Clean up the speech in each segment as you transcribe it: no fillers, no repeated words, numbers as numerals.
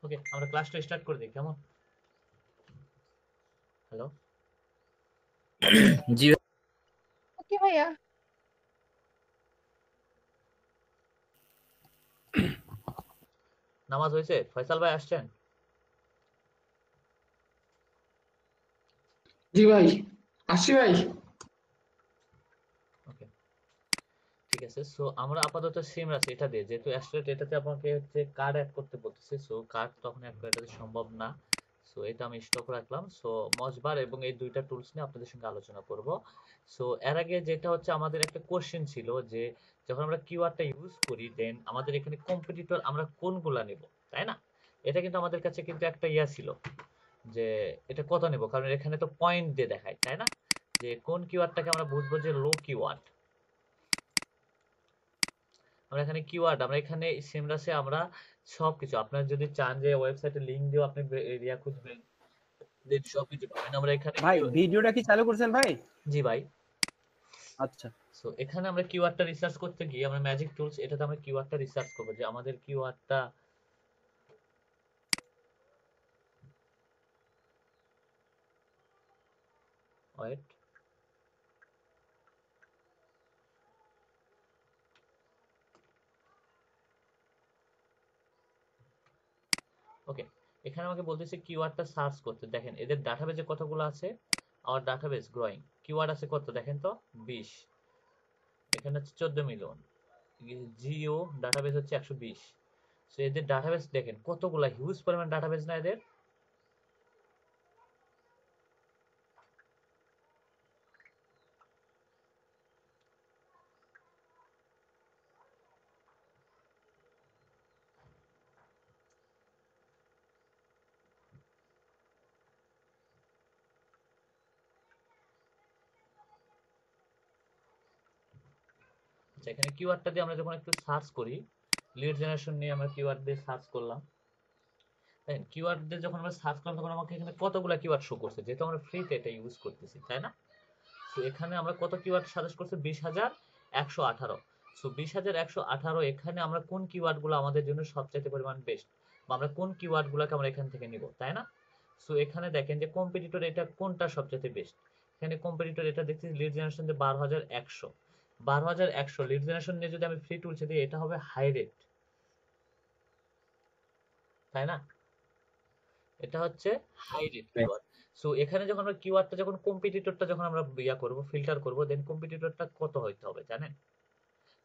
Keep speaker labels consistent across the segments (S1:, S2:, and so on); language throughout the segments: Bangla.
S1: ওকে, আমরা ক্লাসটা স্টার্ট করে দিই, কেমন? হ্যালো।
S2: জি
S3: ওকে ভাইয়া।
S1: নামাজ হয়েছে? ফয়সাল ভাই আসছেন?
S4: জি ভাই, আসি ভাই।
S1: ওকে, ঠিক আছে। সো আমরা আপাতত সেম রাখছি এটা দিয়ে, যেহেতু অ্যাস্ট্রেট এটাতে আপনাকে হচ্ছে কার্ড অ্যাড করতে বলতেছে, সো কার্ড তখন অ্যাড করা এটাতে সম্ভব না। সো এটা আমি স্টক রাখলাম। সো মজবার এবং এই দুইটা টুলস নিয়ে আপনাদের সঙ্গে আলোচনা করব। সো এর আগে যেটা হচ্ছে আমাদের একটা কোশ্চেন ছিল যে যখন আমরা কিওয়ার্ডটা ইউজ করি দেন আমাদের এখানে কম্পিটিটর আমরা কোনগুলা নেব, তাই না? এটা কিন্তু আমাদের কাছে কিন্তু একটা ইয়া ছিল যে এটা কত নেব, কারণ এখানে তো পয়েন্ট দিয়ে দেখায়, তাই না? যে কোন কিওয়ার্ডটাকে আমরা বুঝবো যে লো কিওয়ার্ড। আমরা এখানে কিওয়ার্ড আমরা এখানে সিমরাসে আমরা সবকিছু, আপনারা যদি চান যে ওয়েবসাইটের লিংক দিয়েও আপনি এরিয়া খুঁজবেন, দেন সবকিছু পাবেন আমরা এখানে
S2: ভাই, ভিডিওটা কি চালু করছেন ভাই?
S1: জি ভাই।
S2: আচ্ছা,
S1: সো এখানে আমরা কিওয়ার্ডটা রিসার্চ করতে গিয়ে আমরা ম্যাজিক টুলস এটাতে আমরা কিওয়ার্ডটা রিসার্চ করবো যে আমাদের কিওয়ার্ডটা ওয়েট ওকে, এখানে আমাকে বলতেছে কিওয়ার্ডটা সার্চ করতে। দেখেন এদের ডাটাবেজে কতগুলো আছে, আমার ডাটাবেজ গ্রোয়িং কিওয়ার্ড আছে কত দেখেন তো, 20। এখানে হচ্ছে 14 মিলিয়ন, জিও ডাটাবেজ হচ্ছে 120। সো এদের ডাটাবেস দেখেন কতগুলা, হিউজ পরিমাণ ডাটাবেস না এদের। আচ্ছা, এখানে কিওয়ার্ডটা দিয়ে আমরা যখন একটু সার্চ করি, লিড জেনারেশন নিয়ে আমরা কিওয়ার্ড দিয়ে সার্চ করলাম। দেখেন কিওয়ার্ড দিয়ে যখন আমরা সার্চ করলাম তখন আমাকে এখানে কতগুলা কিওয়ার্ড শো করছে, যেহেতু আমরা ফ্রিতে এটা ইউজ করতেছি, তাই না? তো এখানে আমরা কত কিওয়ার্ড সাজেস্ট করছে, 20,118। সো 20,118 এখানে আমরা কোন কিওয়ার্ড গুলো আমাদের জন্য সবচাইতে পরিমাণ বেস্ট, বা আমরা কোন কিওয়ার্ড গুলোকে আমরা এখান থেকে নিব, তাই না? সো এখানে দেখেন যে কম্পিটিটর এটা কোনটা সবচাইতে বেস্ট। এখানে কম্পিটিটর এটা দেখতেছি লিড জেনারেশন দিয়ে 12,100। 12,100 লিড জেনারেশন নিয়ে যদি আমি ফ্রি টুলসে দিই এটা হবে হাই রেট, তাই না? এটা হচ্ছে হাই রেট কিওয়ার্ড। সো এখানে যখন আমরা কিওয়ার্ডটা যখন কম্পিটিটরটা যখন আমরা ইয়া করব ফিল্টার করব দেন কম্পিটিটরটা কত হইতে হবে জানেন?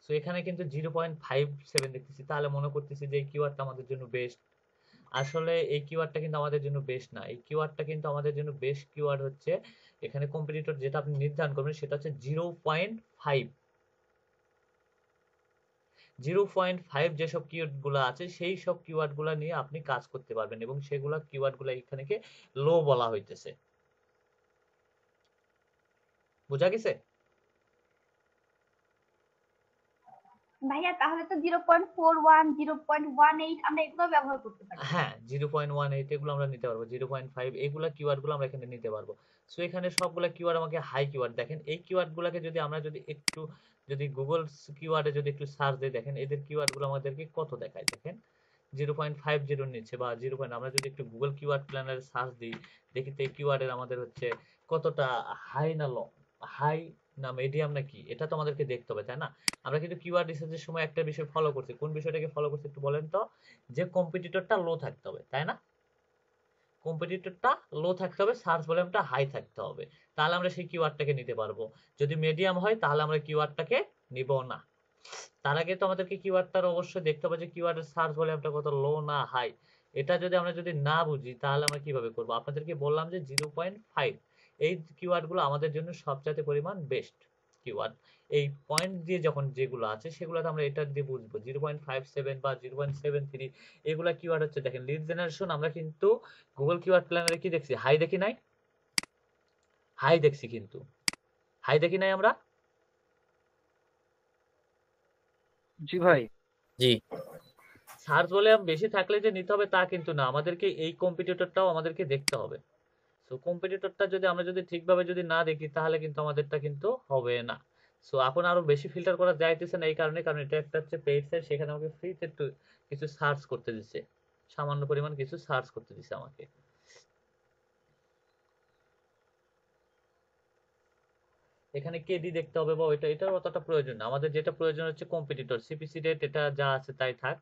S1: সো এখানে কিন্তু 0.57 দেখতেছি, তাহলে মনে করতেছি যে এই কিওয়ার্ডটা আমাদের জন্য বেস্ট। আসলে এই কিওয়ার্ডটা কিন্তু আমাদের জন্য বেস্ট না, এই কিওয়ার্ডটা কিন্তু আমাদের জন্য বেস্ট কিওয়ার্ড হচ্ছে এখানে কম্পিটিটর যেটা আপনি নির্ধারণ করবেন সেটা হচ্ছে 0.5। 0.5 যেসব কিওয়ার্ড গুলো আছে সেই সব কিওয়ার্ড গুলা নিয়ে আপনি কাজ করতে পারবেন এবং সেগুলা কিওয়ার্ড গুলা এখানে লো বলা হইতেছে। বোঝা গেছে?
S3: ভাইয়া তাহলে তো 0.41 0.18 আমরা এগুলো ব্যবহার করতে পারি।
S1: হ্যাঁ, 0.18 এগুলো আমরা নিতে পারবো, 0.5 এগুলা কিওয়ার্ড গুলো আমরা এখানে নিতে পারবো। সো এখানে সবগুলা কিওয়ার্ড আমাকে হাই কিওয়ার্ড। দেখেন এই কিওয়ার্ড গুলাকে যদি আমরা যদি একটু যদি গুগল কিওয়ার্ডে যদি একটু সার্চ দিই, দেখেন এদের কিওয়ার্ড গুলো আমাদেরকে কত দেখায়, দেখেন 0.50 নিচ্ছে বা 0. আমরা যদি একটু গুগল কিওয়ার্ড প্ল্যানারে সার্চ দিই, দেখি তো এই কিওয়ার্ডের আমাদের হচ্ছে কতটা হাই না লো, হাই না মিডিয়াম না কি, এটা তো আমাদেরকে দেখতে হবে, তাই না? আমরা কিন্তু কিওয়ার্ড রিসার্চের সময় একটা বিষয় ফলো করছি, কোন বিষয়টাকে ফলো করছি একটু বলেন তো? যে কম্পিটিটরটা লো থাকতে হবে, তাই না? কম্পিটিটরটা লো থাকতে হবে, সার্চ ভলিউমটা হাই থাকতে হবে, তাহলে আমরা সেই কিওয়ার্ডটাকে নিতে পারবো। যদি মিডিয়াম হয় তাহলে আমরা কিওয়ার্ডটাকে নিব না। তার আগে তো আমাদেরকে কিওয়ার্ডটার অবশ্যই দেখতে হবে যে কিওয়ার্ডের সার্চ ভলিউমটা কত, লো না হাই। এটা যদি আমরা যদি না বুঝি তাহলে আমরা কিভাবে করবো? আপনাদেরকে বললাম যে 0.5 এই কিওয়ার্ডগুলো আমাদের জন্য সবচাইতে পরিমাণ বেস্ট কিওয়ার্ড। এই পয়েন্ট দিয়ে যখন যেগুলো আছে সেগুলো আমরা এটা দিয়ে বুঝবো 0.57 বা 0.73 এগুলা কিওয়ার্ড হচ্ছে। দেখেন লিড জেনারেশন আমরা কিন্তু গুগল কিওয়ার্ড প্ল্যানারে কি দেখছি, হাই দেখি নাই? হাই দেখছি, কিন্তু হাই দেখি নাই আমরা।
S2: জি ভাই। জি
S1: সার্চ ভলিউম বেশি থাকলে যে নিতে হবে তা কিন্তু না, আমাদেরকে এই কম্পিটিটরটাও আমাদেরকে দেখতে হবে। সো কম্পিটিটরটা যদি আমরা যদি ঠিকভাবে যদি না দেখি তাহলে কিন্তু আমাদেরটা কিন্তু হবে না। সো এখন আরো বেশি ফিল্টার করা যাইতেছে না এই কারণে, কারণ এটা একটা হচ্ছে পেইড সাইট, সেখানে আমাকে ফ্রিতে একটু কিছু সার্চ করতে দিচ্ছে। সামান্য পরিমাণ কিছু সার্চ করতে দিছে আমাকে। এখানে কেডি দেখতে হবে বা ওইটা, এটার অতটা প্রয়োজন না। আমাদের যেটা প্রয়োজন হচ্ছে কম্পিটিটর, সিপিসি রেট, এটা যা আছে তাই থাক।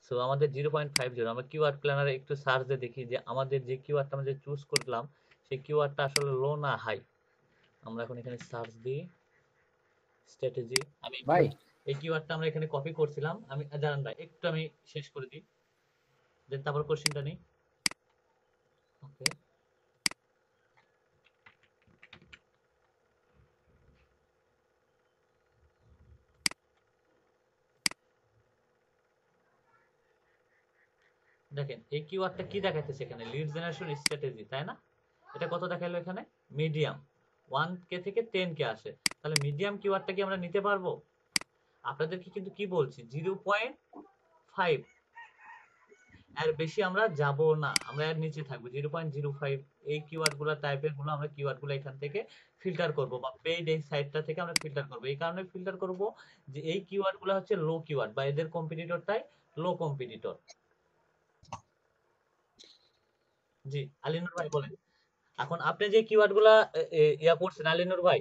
S1: সো আমাদের 0.50, আমরা কিওয়ার্ড প্ল্যানারে একটু সার্চ দিয়ে দেখি যে আমাদের যে কিওয়ার্ডটা আমরা যে চুজ করলাম সেই কিওয়ার্ডটা আসলে লো না হাই। আমরা এখন এখানে সার্চ দিই স্ট্র্যাটেজি। আমি
S2: ভাই
S1: এই কিওয়ার্ডটা আমরা এখানে কপি করছিলাম। আমি জানান ভাই একটু আমি শেষ করে দিই, দেন তারপর কোশ্চেনটা নিই। ওকে, দেখেন এই কিওয়ার্ডটা কি দেখাইতেছে এখানে, লিড জেনারেশন স্ট্র্যাটেজি, তাই না? এটা কত দেখাইলো এখানে? মিডিয়াম, 1K থেকে 10K আসে। তাহলে মিডিয়াম কিওয়ার্ডটা কি আমরা নিতে পারবো? আপনাদেরকে কিন্তু কি বলছি, 0.5 এর বেশি আমরা যাব না, আমরা এর নিচে থাকবো 0.05। এই কিওয়ার্ড গুলো টাইপের গুলো আমরা কিওয়ার্ড গুলো এখান থেকে ফিল্টার করব, বা পেইড এই সাইটটা থেকে আমরা ফিল্টার করব। এই কারণে ফিল্টার করব যে এই কিওয়ার্ড গুলো হচ্ছে লো কিওয়ার্ড, বা এদের কম্পিটিটরটাই লো কম্পিটিটর। জি আলিনুর ভাই বলেন। এখন আপনি যে কিওয়ার্ড গুলা ইয়া করছেন আলিনুর ভাই,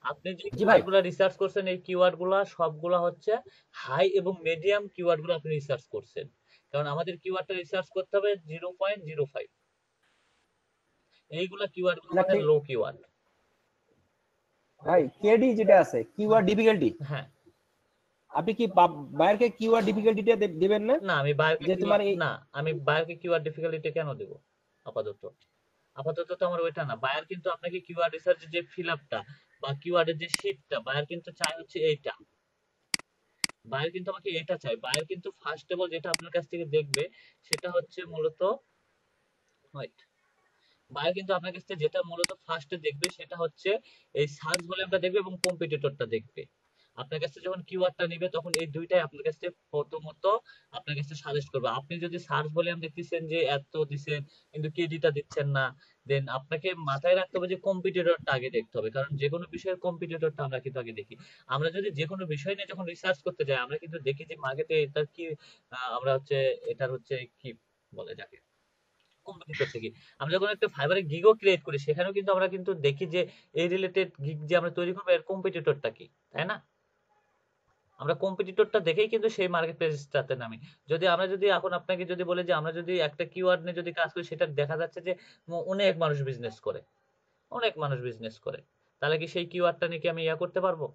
S1: আপনি যে
S2: জি ভাই
S1: কিওয়ার্ড গুলা রিসার্চ করছেন এই কিওয়ার্ড গুলা সবগুলা হচ্ছে হাই এবং মিডিয়াম কিওয়ার্ড গুলো আপনি রিসার্চ করছেন। কারণ আমাদের কিওয়ার্ডটা রিসার্চ করতে হবে 0.05। এইগুলা কিওয়ার্ড গুলো
S2: না
S1: আমাদের
S2: ঠিক
S1: লো কিওয়ার্ড।
S2: ভাই, কেডি যেটা আছে কিওয়ার্ড ডিফিকাল্টি,
S1: হ্যাঁ,
S2: আপনি কি বায়ারকে কিওয়ার্ড ডিফিকাল্টিটা দিবেন না?
S1: না আমি বায়ারকে
S2: যে তোমার এই
S1: না, আমি বায়ারকে কিওয়ার্ড ডিফিকাল্টি কেন দেব? আপাতত আপাতত তো আমার ওইটা না। বায়ার কিন্তু আপনাকে কিওয়ার্ড রিসার্চের যে ফিল আপটা বা কিওয়ার্ডের যে শিটটা, বায়ার কিন্তু চাই হচ্ছে এইটা। বায়ার কিন্তু আমাকে এটা চাই। বায়ার কিন্তু ফার্স্ট অফ অল যেটা আপনার কাছ থেকে দেখবে সেটা হচ্ছে মূলত, ওয়েট, বায়ার কিন্তু আপনার কাছ থেকে যেটা মূলত ফার্স্টে দেখবে সেটা হচ্ছে এই সার্চ ভলিউমটা দেখবে এবং কম্পিটিটরটা দেখবে। আপনার কাছে যখন কিওয়ার্ডটা নিবে তখন এই দুইটাই আপনার কাছে প্রথমত আপনার কাছে সাজেস্ট করবে। আপনি যদি সার্চ ভলিউম দেখতেছেন যে এত দিচ্ছেন কিন্তু কেডিটা দিচ্ছেন না, দেন আপনাকে মাথায় রাখতে হবে যে কম্পিটিটরটা আগে দেখতে হবে। কারণ যে কোনো বিষয়ের কম্পিটিটরটা আমরা কিন্তু আগে দেখি। আমরা যদি যে কোনো বিষয় নিয়ে যখন রিসার্চ করতে যাই আমরা কিন্তু দেখি যে মার্কেটে এটার কি আমরা হচ্ছে এটার হচ্ছে কি বলে যাকে কম্পিটিটর থেকে। আমরা যখন একটা ফাইবারে গিগও ক্রিয়েট করি সেখানেও কিন্তু আমরা কিন্তু দেখি যে এই রিলেটেড গিগ যে আমরা তৈরি করবো এর কম্পিটিটরটা কি, তাই না? আমরা কম্পিটিটরটা দেখেই কিন্তু সেই মার্কেট প্লেসটাতে নামি। যদি আমরা যদি এখন আপনাকে যদি বলে যে আমরা যদি একটা কিওয়ার্ড নিয়ে যদি কাজ করি সেটা দেখা যাচ্ছে যে অনেক মানুষ বিজনেস করে, অনেক মানুষ বিজনেস করে, তাহলে কি সেই কিওয়ার্ডটা নিয়ে কি আমি ইয়া করতে পারবো?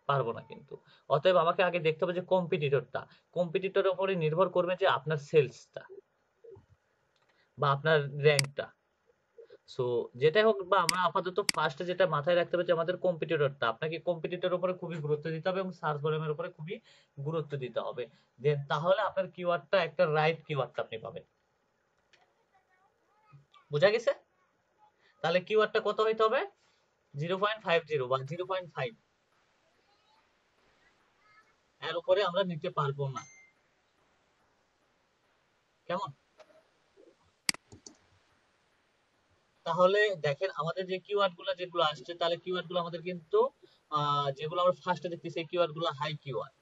S1: পারবো না কিন্তু। অতএব আমাকে আগে দেখতে হবে যে কম্পিটিটরটা, কম্পিটিটরের উপরে নির্ভর করবে যে আপনার সেলসটা বা আপনার র্যাঙ্কটা। সো যেটাই হোক, বা আমরা আপাতত ফার্স্টে যেটা মাথায় রাখতে হবে যে আমাদের কম্পিটিটরটা, আপনাকে কম্পিটিটর উপরে খুবই গুরুত্ব দিতে হবে এবং সার্চ ভলিউমের উপরে খুবই গুরুত্ব দিতে হবে। দেন তাহলে আপনার কিওয়ার্ডটা একটা রাইট কিওয়ার্ডটা আপনি পাবেন। বোঝা গেছে? তাহলে কিওয়ার্ডটা কত হইতে হবে? 0.50 বা 0.5 এর উপরে আমরা নিতে পারবো না। কেমন? তাহলে দেখেন আমাদের যে কিওয়ার্ড গুলো যেগুলো আসছে, তাহলে কিওয়ার্ড গুলো আমাদের কিন্তু যেগুলো আমরা ফার্স্টে দেখতেছি এই কিওয়ার্ড গুলো হাই কিওয়ার্ড।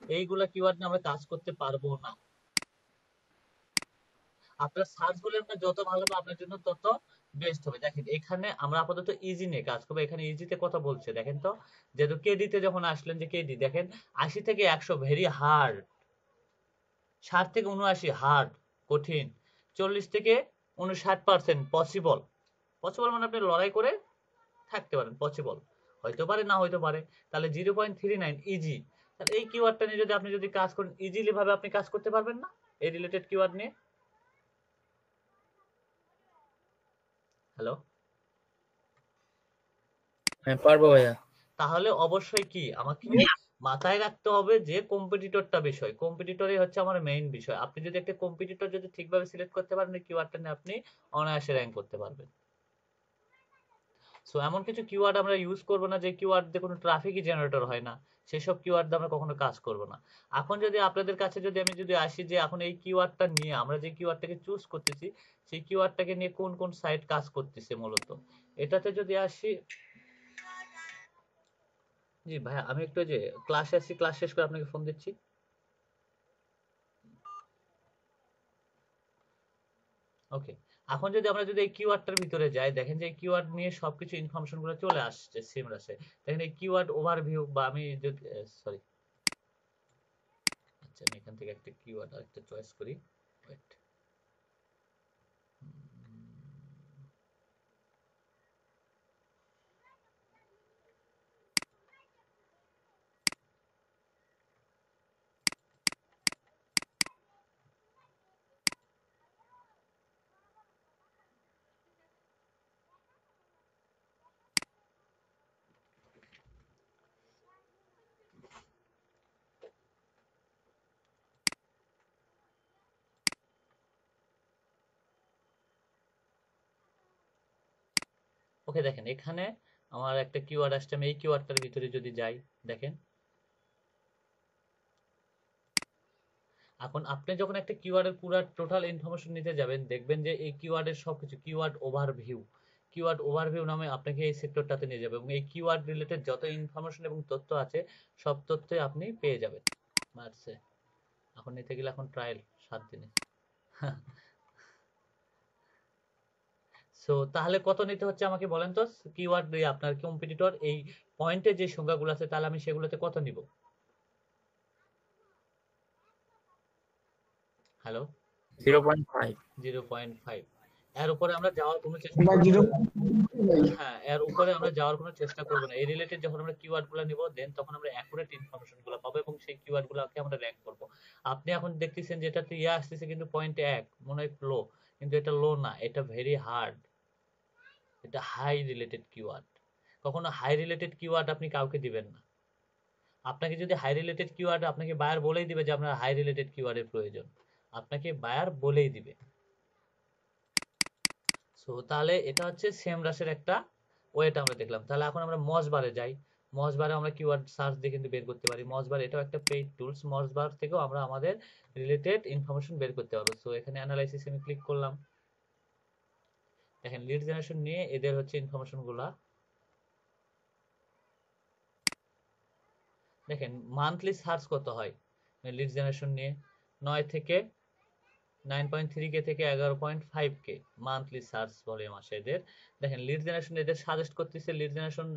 S1: এইগুলা কিওয়ার্ড নিয়ে আমরা কাজ করতে পারবো না। আপনার সার্চ ভলিউমটা যত ভালো হবে আপনার জন্য তত বেস্ট হবে। দেখেন এখানে আমরা আপাতত ইজি নিয়ে কাজ করবো। এখানে ইজিতে কথা বলছে দেখেন তো, যেহেতু কেডিতে যখন আসলেন যে কেডি দেখেন 80 থেকে 100 ভেরি হার্ড, 60 থেকে 79 হার্ড কঠিন, 40 থেকে 59% পসিবল। পসিবল মানে আপনি লড়াই করে থাকতে পারেন, পসিবল হয়তো পারে না হয়তো পারে। তাহলে 0.39 ইজি। তাহলে এই কিওয়ার্ডটা নিয়ে যদি আপনি যদি কাজ করেন ইজিলি ভাবে আপনি কাজ করতে পারবেন না এই রিলেটেড কিওয়ার্ড নিয়ে? হ্যালো,
S5: হ্যাঁ পারবো ভাইয়া।
S1: তাহলে অবশ্যই কি আমাকে মাথায় রাখতে হবে যে কম্পিটিটরটা বিষয়, কম্পিটিটরই হচ্ছে আমার মেইন বিষয়। আপনি যদি একটা কম্পিটিটর যদি ঠিকভাবে সিলেক্ট করতে পারেন এই কিওয়ার্ডটা নিয়ে আপনি অনায়াসে র‍্যাঙ্ক করতে পারবেন। সো এমন কিছু কিওয়ার্ড আমরা ইউজ করব না যে কিওয়ার্ড দিয়ে কোনো ট্রাফিকই জেনারেটর হয় না, সেসব কিওয়ার্ড দিয়ে আমরা কখনো কাজ করব না। এখন যদি আপনাদের কাছে যদি আমি যদি আসি যে এখন এই কিওয়ার্ডটা নিয়ে আমরা যে কিওয়ার্ডটাকে চুজ করতেছি সেই কিওয়ার্ডটাকে নিয়ে কোন কোন সাইট কাজ করতেছে মূলত, এটাতে যদি আসি। জি ভাইয়া আমি একটু ওই যে ক্লাসে আসছি, ক্লাস শেষ করে আপনাকে ফোন দিচ্ছি। ওকে, এখন যদি আমরা যদি এই কিওয়ার্ডটার ভিতরে যাই, দেখেন যে এই কিওয়ার্ড নিয়ে সবকিছু ইনফরমেশন গুলো চলে আসছে সিমরাসে। দেখেন এই কিওয়ার্ড ওভারভিউ, বা আমি যদি সরি, আচ্ছা আমি এখান থেকে একটা কিওয়ার্ড আরেকটা চয়েস করি। ওয়েট, ওকে দেখেন এখানে আমার একটা কিওয়ার্ড আসছে, আমি এই কিওয়ার্ডটার ভিতরে যদি যাই, দেখেন এখন আপনি যখন একটা কিওয়ার্ডের পুরো টোটাল ইনফরমেশন নিতে যাবেন, দেখবেন যে এই কিওয়ার্ডের সবকিছু কিওয়ার্ড ওভারভিউ নামে আপনাকে এই সেক্টরটাতে নিয়ে যাবে, এবং এই কিওয়ার্ড রিলেটেড যত ইনফরমেশন এবং তথ্য আছে সব তথ্যই আপনি পেয়ে যাবেন। মার্চে এখন নিতে গেলে এখন ট্রায়াল 7 দিনে। সো তাহলে কত নিতে হচ্ছে আমাকে বলেন তো, কিওয়ার্ড আপনার কম্পিটিটর এই পয়েন্টে যে সংখ্যাগুলো আছে তাহলে আমি সেগুলোতে কত নিব? হ্যালো,
S5: 0.5।
S1: 0.5। এর উপরে আমরা যাওয়ার কোনো চেষ্টা
S4: বা
S1: করব
S4: জিরো
S1: না। হ্যাঁ, এর উপরে আমরা যাওয়ার কোনো চেষ্টা করব না। এই রিলেটেড যখন আমরা কিওয়ার্ড গুলো নিব, দেন তখন আমরা অ্যাকুরেট ইনফরমেশন গুলো পাবো এবং সেই কিওয়ার্ড গুলোকে আমরা র্যাঙ্ক করব। আপনি এখন দেখতেছেন যে এটাতে ইয়া আসতেছে কিন্তু পয়েন্ট 1 মনে হয় লো, কিন্তু এটা লো না, এটা ভেরি হার্ড, এটা হাই রিলেটেড কিওয়ার্ড। কখনো হাই রিলেটেড কিওয়ার্ড আপনি কাউকে দিবেন না। আপনাকে যদি হাই রিলেটেড কিওয়ার্ড, আপনাকে বায়ার বলেই দিবে যে আপনার হাই রিলেটেড কিওয়ার্ডের প্রয়োজন, আপনাকে বায়ার বলেই দিবে। সো তাহলে এটা হচ্ছে সেম রাশের একটা ওয়েটা আমরা দেখলাম। তাহলে এখন আমরা মজবারে যাই। মজবারে আমরা কিওয়ার্ড সার্চ দিয়ে কিন্তু বের করতে পারি। মজবার এটাও একটা পেইড টুলস। মজবার থেকেও আমরা আমাদের রিলেটেড ইনফরমেশন বের করতে পারবো। সো এখানে অ্যানালাইসিস আমি ক্লিক করলাম। দেখেন লিড জেনারেশন নিয়ে এদের হচ্ছে ইনফরমেশন গুলা। দেখেন মান্থলি সার্চ কত হয় লিড জেনারেশন নিয়ে, 9 থেকে 9.3K থেকে 11.5K মান্থলি সার্চ ভলিউম আসে এদের। দেখেন লিড জেনারেশন এদের সাজেস্ট করতেছে, লিড জেনারেশন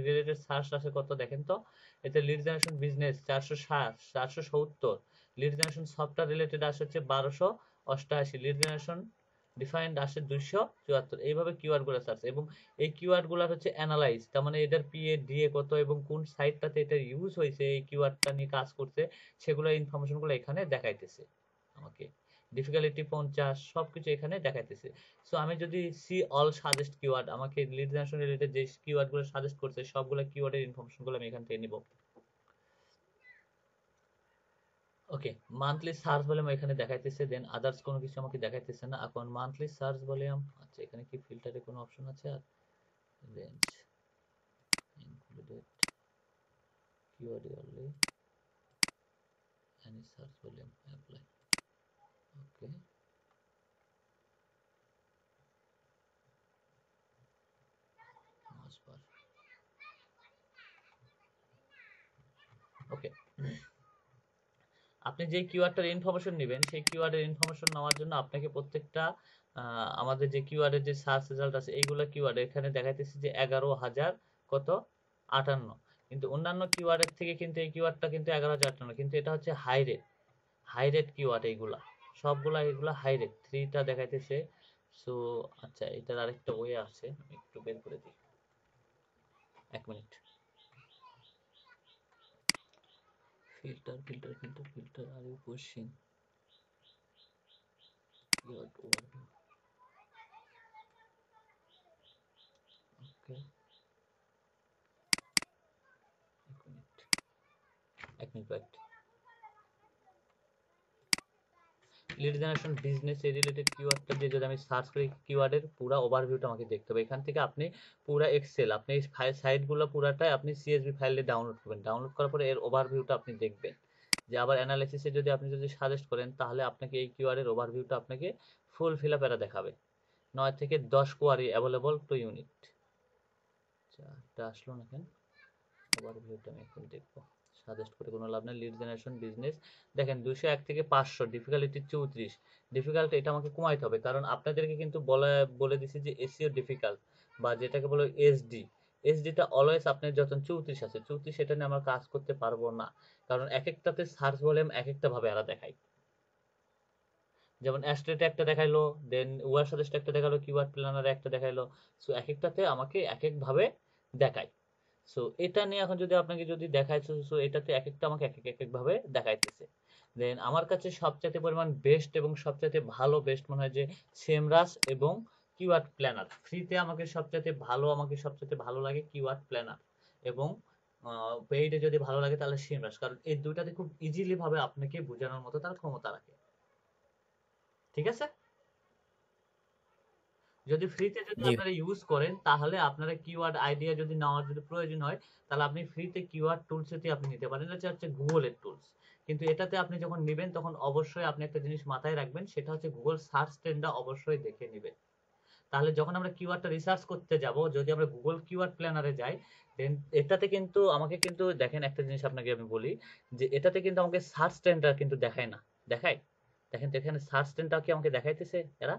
S1: রিলেটেড সার্চ আসে কত দেখেন তো, এতে lead generation business 460, 470, lead generation software related আসে হচ্ছে 1288, লিড জেনারেশন ডিফাইন্ড আসে 274। এইভাবে কিওয়ার্ড গুলো সার্চ, এবং এই কিওয়ার্ড গুলার হচ্ছে অ্যানালাইজ, তার মানে এটার পিএ ডিএ কত এবং কোন সাইটটাতে এটা ইউজ হয়েছে এই কিওয়ার্ডটা নিয়ে কাজ করছে, সেগুলো ইনফরমেশন গুলো এখানে দেখাইতেছে আমাকে। ডিফিকাল্টি 50 সবকিছু এখানে দেখাইতেছে। সো আমি যদি সি অল সাজেস্ট কিওয়ার্ড, আমাকে লিড জেনারেশন রিলেটেড যে কিওয়ার্ড গুলো সাজেস্ট করছে সবগুলো কিওয়ার্ডের ইনফরমেশন গুলো আমি এখান থেকে নিব। ওকে, মান্থলি সার্চ ভলিউম এখানে দেখাইতেছে, দেন আদার্স কোনো কিছু আমাকে দেখাইতেছে না। এখন মান্থলি সার্চ ভলিউম, আচ্ছা এখানে কি ফিল্টারে কোনো অপশন আছে? আর range included keyword only any search volume apply. Okay, মজবার। ওকে, আপনি যে কিওয়ার্ডটার ইনফরমেশন নেবেন সেই কিওয়ার্ডের ইনফরমেশন নেওয়ার জন্য আপনাকে প্রত্যেকটা আমাদের যে কিওয়ার্ডের যে সার্চ রেজাল্ট আছে এইগুলো কিওয়ার্ড এখানে দেখাইতেছে যে 11,000 কত 58, কিন্তু অন্যান্য কিওয়ার্ডের থেকে কিন্তু এই কিওয়ার্ডটা কিন্তু 11,058, কিন্তু এটা হচ্ছে হাই রেট কিওয়ার্ড। এইগুলা সবগুলা এগুলা হাই রেট 3টা দেখাইতেছে। সো আচ্ছা এটার আরেকটা ওয়ে আছে, আমি একটু বের করে দিই, 1 minute. filter, are you pushing keyword overview? Okay, 1 minute wait. Lead generation business এর রিলেটেড কিওয়ার্ডটা দিয়ে যদি আমি সার্চ করি, কিওয়ার্ডের পুরো ওভারভিউটা আমাকে দেখতে হবে। এখান থেকে আপনি পুরো এক্সেল, আপনি এই সাইটগুলো পুরাটাই আপনি সিএসভি ফাইলে ডাউনলোড করবেন। ডাউনলোড করার পরে এর ওভারভিউটা আপনি দেখবেন, যে আবার অ্যানালাইসিসে যদি আপনি সাজেস্ট করেন তাহলে আপনাকে এই কিওয়ার্ডের ওভারভিউটা আপনাকে ফুল ফিল আপ এরা দেখাবে। 9 থেকে 10 কোয়ারি অ্যাভেলেবল টু ইউনিট। আচ্ছা এটা আসলো না কেন, ওভারভিউটা আমি এখন দেখবো। সাজেস্ট করে কোনো লাভ নেই। লিড জেনারেশন বিজনেস দেখেন 201 থেকে 500, ডিফিকাল্টি 34। ডিফিকাল্ট এটা আমাকে কমাইতে হবে, কারণ আপনাদেরকে কিন্তু বলে দিছি যে এসইও ডিফিকাল্ট বা যেটাকে বলে এসডি। এসডিটা অলওয়েজ আপনার যত 34 আছে 34, সেটা নিয়ে আমরা কাজ করতে পারবো না, কারণ এক একটাতে সার্চ ভলিউম এক একটা ভাবে আলাদা দেখায়। যেমন অ্যাস্ট্রেটে একটা দেখাইলো, দেন ওয়ার সাজেস্ট একটা দেখালো, কিওয়ার্ড প্ল্যানারে একটা দেখাইলো। সো এক একটাতে আমাকে এক এক ভাবে দেখায়। সো এটা নিয়ে এখন যদি আপনাকে যদি দেখায়, সো এটাতে এক একটা আমাকে এক এক ভাবে দেখাইতেছে। দেন আমার কাছে সবচাইতে পরিমাণ বেস্ট এবং সবচাইতে ভালো বেস্ট মনে হয় যে সেমরাস এবং কিওয়ার্ড প্ল্যানার। ফ্রিতে আমাকে সবচাইতে ভালো লাগে কিওয়ার্ড প্ল্যানার, এবং পেইডে যদি ভালো লাগে তাহলে সেমরাস, কারণ এই দুইটাতে খুব ইজিলি ভাবে আপনাকে বোঝানোর মতো তার ক্ষমতা রাখে। ঠিক আছে? যদি ফ্রিতে যদি
S5: জি
S1: আপনারা ইউজ করেন, তাহলে আপনারা কিওয়ার্ড আইডিয়া যদি নেওয়ার যদি প্রয়োজন হয়, তাহলে আপনি ফ্রিতে কিওয়ার্ড টুলসেতে আপনি নিতে পারেন। এটা হচ্ছে গুগলের টুলস। কিন্তু এটাতে আপনি যখন নেবেন তখন অবশ্যই আপনি একটা জিনিস মাথায় রাখবেন, সেটা হচ্ছে গুগল সার্চ ট্রেন্ডটা অবশ্যই দেখে নেবেন। তাহলে যখন আমরা কিওয়ার্ডটা রিসার্চ করতে যাব, যদি আমরা গুগল কিওয়ার্ড প্ল্যানারে যাই, দেন এটাতে কিন্তু আমাকে কিন্তু দেখেন একটা জিনিস আপনাকে আমি বলি, যে এটাতে কিন্তু আমাকে সার্চ ট্রেন্ডটা কিন্তু দেখায় না। দেখায়? দেখেন তো এখানে সার্চ ট্রেন্ডটা কি আমাকে দেখাইতেছে এরা?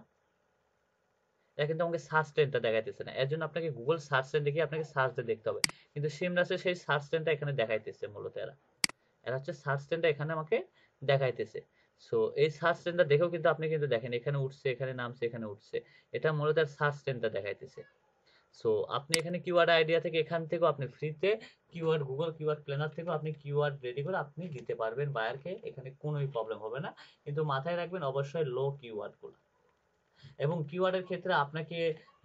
S1: এটা কিন্তু আমাকে সার্চ ট্রেন্ডটা দেখাইতেছে না। এর জন্য আপনাকে গুগল সার্চ ট্রেন্ডে গিয়ে আপনাকে সার্চ দিয়ে দেখতে হবে। কিন্তু সিমরাসে সেই সার্চ ট্রেন্ডটা এখানে দেখাইতেছে মূলত এরা। এরা হচ্ছে সার্চ ট্রেন্ডটা এখানে আমাকে দেখাইতেছে। সো এই সার্চ ট্রেন্ডটা দেখেও কিন্তু আপনি কিন্তু দেখেন এখানে উঠছে, এখানে নামছে, এখানে উঠছে। এটা মূলত সার্চ ট্রেন্ডটা দেখাইতেছে। সো আপনি এখানে কিওয়ার্ড আইডিয়া থেকে এখান থেকেও আপনি ফ্রিতে কিওয়ার্ড গুগল কিওয়ার্ড প্ল্যানার থেকেও আপনি কিওয়ার্ড রেডি করে আপনি দিতে পারবেন বায়ারকে, এখানে কোনোই প্রবলেম হবে না। কিন্তু মাথায় রাখবেন অবশ্যই লো কিওয়ার্ড গুলো। এবং কিওয়ার্ডের ক্ষেত্রে আপনাকে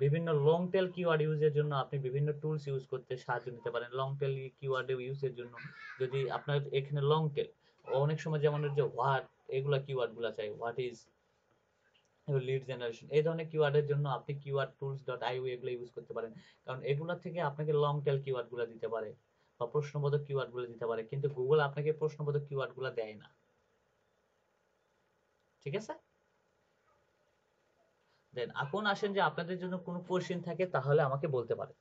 S1: বিভিন্ন লং টেল কিওয়ার্ড ইউজের জন্য আপনি বিভিন্ন টুলস ইউজ করতে সাহায্য নিতে পারেন। লং টেল কিওয়ার্ড ইউজের জন্য যদি আপনার এখানে লং টেল, অনেক সময় যেমন যে হোয়াট, এগুলা কিওয়ার্ড গুলা চাই, হোয়াট ইজ, লিড জেনারেশন, এই ধরনের কিওয়ার্ডের জন্য আপনি কিওয়ার্ড টুলস ডট আইও এগুলো ইউজ করতে পারেন। কারণ এগুলা থেকে আপনাকে লং টেল কিওয়ার্ড গুলা দিতে পারে বা প্রশ্নবোধক কিওয়ার্ড গুলো দিতে পারে, কিন্তু গুগল আপনাকে প্রশ্নবোধক কিওয়ার্ড গুলা দেয় না। ঠিক আছে? দেন এখন আসেন যে আপনাদের জন্য কোনো কোশ্চেন থাকে তাহলে আমাকে বলতে পারেন।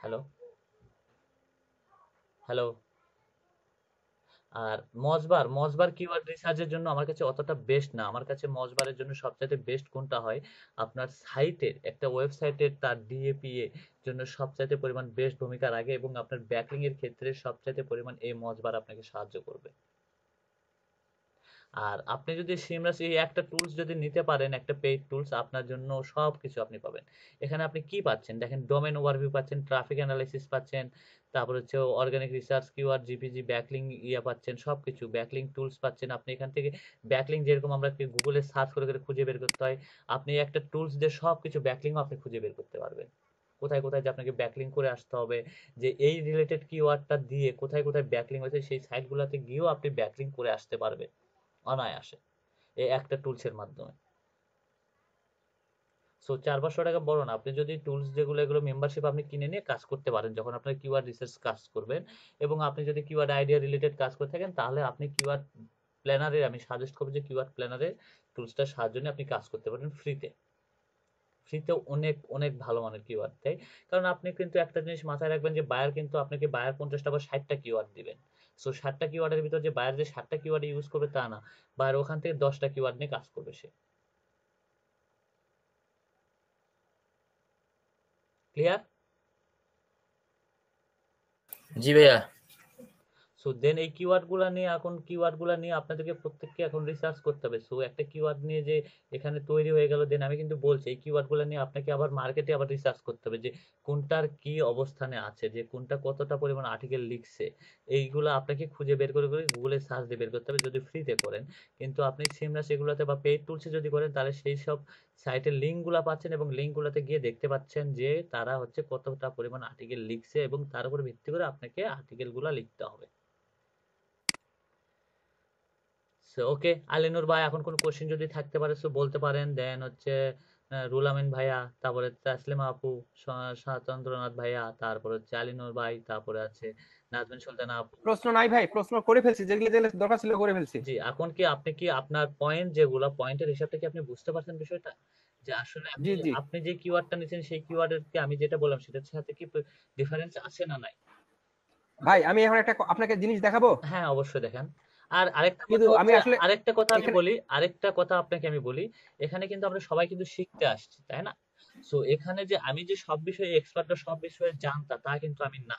S1: Hello hello. আর মজবার কিওয়ার্ড রিসার্চের জন্য আমার কাছে অতটা বেস্ট না। আমার কাছে মজবারের জন্য সবচাইতে বেস্ট কোনটা হয়, আপনার সাইটের একটা ওয়েবসাইটের তার ডিএপিএ জন্য সবচাইতে পরিমাণ বেস্ট ভূমিকা রাখে, এবং আপনার ব্যাকলিং এর ক্ষেত্রে সবচাইতে পরিমাণ এই মজবার আপনাকে সাহায্য করবে। আর আপনি যদি সিমরাস এই একটা টুলস যদি নিতে পারেন, একটা পেইড টুলস, আপনার জন্য সবকিছু আপনি পাবেন। এখানে আপনি কি পাচ্ছেন দেখেন, ডোমেন ওভারভিউ পাচ্ছেন, ট্রাফিক অ্যানালাইসিস পাচ্ছেন, তারপর হচ্ছে organic research, keyword, GPG, backlink পাচ্ছেন, সবকিছু ব্যাকলিং টুলস পাচ্ছেন। আপনি এখান থেকে ব্যাকলিং যেরকম আমরা গুগলে সার্চ করে করে খুঁজে বের করতে হয়, আপনি একটা টুলস দিয়ে সবকিছু ব্যাকলিংও আপনি খুঁজে বের করতে পারবেন। কোথায় কোথায় যে আপনাকে ব্যাকলিং করে আসতে হবে, যে এই রিলেটেড কিওয়ার্ডটা দিয়ে কোথায় কোথায় ব্যাকলিং হয়েছে, সেই সাইটগুলোতে গিয়েও আপনি ব্যাকলিং করে আসতে পারবেন অনায়াসে এই একটা টুলসের মাধ্যমে। সো 400-500 টাকা বড় না, আপনি যদি টুলস যেগুলো এগুলো মেম্বারশিপ আপনি কিনে নিয়ে কাজ করতে পারেন যখন আপনার কিওয়ার্ড রিসার্চ কাজ করবেন, এবং আপনি যদি কিওয়ার্ড আইডিয়া রিলেটেড কাজ করে থাকেন, তাহলে আপনি কিওয়ার্ড প্ল্যানারে আমি সাজেস্ট করব যে কিওয়ার্ড প্ল্যানারে টুলসটার সাহায্য নিয়ে আপনি কাজ করতে পারেন ফ্রিতে। ফ্রিতে অনেক অনেক ভালো মানের কিওয়ার্ড দেয়। কারণ আপনি কিন্তু একটা জিনিস মাথায় রাখবেন যে বায়ার কিন্তু আপনাকে 50টা বা 60টা কিওয়ার্ড দিবেন। সো 60টা কিওয়ার্ডের ভিতর যে বায়ার যে 60টা কিওয়ার্ড ইউজ করবে তা না, বায়ার ওখান থেকে 10টা কিওয়ার্ড নিয়ে কাজ করবে সে। ক্লিয়ার?
S5: জি ভাইয়া।
S1: সো দেন এই কিওয়ার্ড গুলা নিয়ে আপনাদেরকে প্রত্যেককে এখন রিসার্চ করতে হবে। সো একটা কিওয়ার্ড নিয়ে যে এখানে তৈরি হয়ে গেল, দেন আমি কিন্তু বলছি এই কিওয়ার্ড গুলা নিয়ে আপনাকে আবার মার্কেটে আবার রিসার্চ করতে হবে যে কোনটার কি অবস্থানে আছে, যে কোনটা কতটা পরিমাণ আর্টিকেল লিখছে, এইগুলো আপনাকে খুঁজে বের করে করে গুগলে সার্চ দিয়ে বের করতে হবে যদি ফ্রিতে করেন। কিন্তু আপনি সিমরাস এগুলোতে বা পেইড টুলসে যদি করেন, তাহলে সেই সব সাইটের লিঙ্ক গুলা পাচ্ছেন, এবং লিঙ্ক গুলাতে গিয়ে দেখতে পাচ্ছেন যে তারা হচ্ছে কতটা পরিমাণ আর্টিকেল লিখছে, এবং তার উপর ভিত্তি করে আপনাকে আর্টিকেল গুলা লিখতে হবে। ওকে আলিনুর ভাই, এখন কোন কোশ্চেন যদি থাকতে পারে সো বলতে পারেন। দেন হচ্ছে রুল আমিন ভাইয়া, তারপরে তাসলিমা আপু, চন্দ্রনাথ ভাইয়া, তারপরে হচ্ছে আলিনুর ভাই, তারপরে আছে নাজমিন সুলতানা আপু।
S2: প্রশ্ন নাই ভাই, প্রশ্ন করে ফেলছি, যেগুলো যেগুলো দরকার ছিল করে ফেলছি।
S1: জি, এখন কি আপনি কি আপনার পয়েন্ট যেগুলো পয়েন্টের হিসাবটা কি আপনি বুঝতে পারছেন বিষয়টা? যে আসলে
S2: জি জি
S1: আপনি যে কিওয়ার্ডটা নিছেন সেই কিওয়ার্ডের কি আমি যেটা বললাম সেটার সাথে কি ডিফারেন্স আছে না নাই?
S2: ভাই, আমি এখন একটা আপনাকে জিনিস দেখাবো,
S1: হ্যাঁ, অবশ্যই দেখেন। আর আরেকটা
S2: কিন্তু
S1: কথা
S2: আমি
S1: হচ্ছে,
S2: আসলে
S1: আরেকটা কথা আমি
S2: এখানে
S1: বলি, আরেকটা কথা আপনাকে আমি বলি, এখানে কিন্তু আমরা সবাই কিন্তু শিখতে আসছি, তাই না? সো এখানে যে আমি যে সব বিষয়ে এক্সপার্ট বা সব বিষয়ে জানতা তা কিন্তু আমি না।